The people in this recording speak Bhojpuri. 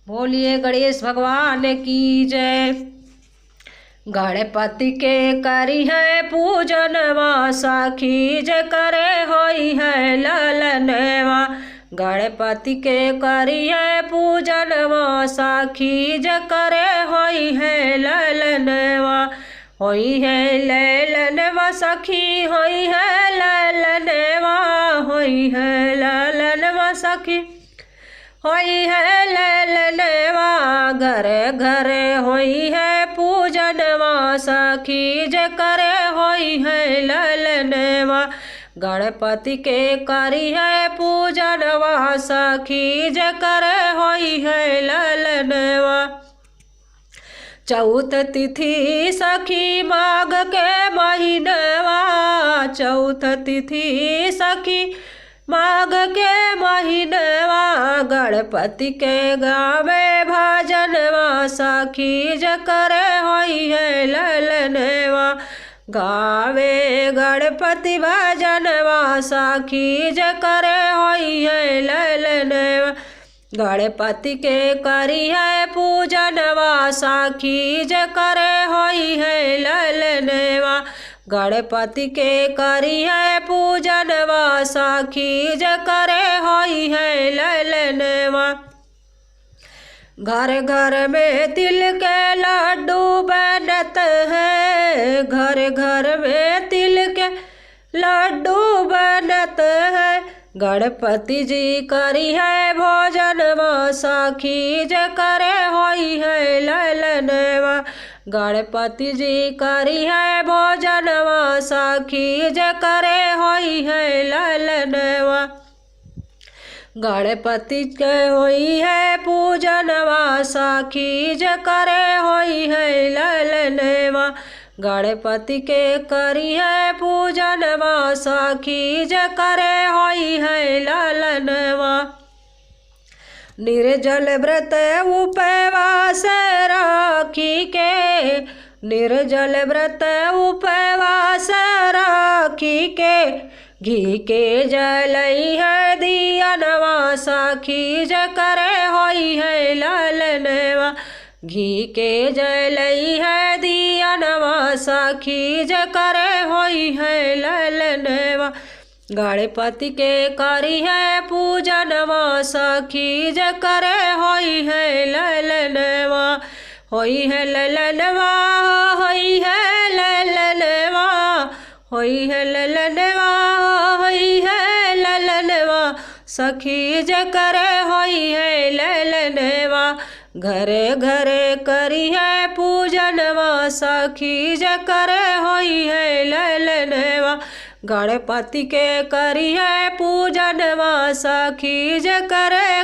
बोलिए गणेश भगवान की जय। गणपति के करी है पूजनवा, सखी जे करे होई है ललनवा। गणपति के करी है पूजनवा, सखी जे करे होई है ललनवा। होई है ललनवा सखी, होई है ललनवा, होई है ललनवा सखी, होई है ललनवा। घरे घरे होई है पूजनवा, सखी जे करे होई है ललनवा। गणपति के करी है पूजनवा, सखी जे करे होई है ललनवा। चौथ तिथि सखी माघ के महीनवा, चौथ तिथि सखी माघ के महीनवा। गणपति के गावे भजनवा, सखी जे करे होई है ललनवा। गावे गणपति भजनवा, सखी जे करे होई है ललनवा। गणपति के करी है पूजनवा, सखी जे करे होई है ललनवा। गणपति के करी है पूजनवा, सखी जे करे होई है ललनवा। घर घर में तिल के लड्डू बनत है, घर घर में तिल के लड्डू बनत है। गणपति जी करी है भोजनवा, सखी जे करे होई है ललनवा। गणपति जी करी है भोजनवा, सखी जे करे होई है ललनवा। गणपति के होई है पूजनवा, सखी जे करे होई है ललनवा। गणपति के करी है पूजनवा, सखी जे करे होई है ललनवा। निर्जल व्रत उपवास राखी के, निर्जल व्रत उपवास राखी के। घी के जलई है दियनवा, सखी जे करे होई है ललनवा। घी के जलई है दियनवा, सखी जे करे होई है ललनवा। गणपति के करी है पूजनवा, सखी जे करे होई है ललनवा। होई है ललनवा, होई है ललनवा, होई है ललनवा, होई है ललनवा। सखी जे करे होई है ललनवा। घरे घरे करी है पूजनवा, सखी जे करे होई है ललनवा। गणपति के करी है पूजनवा, सखी जे करे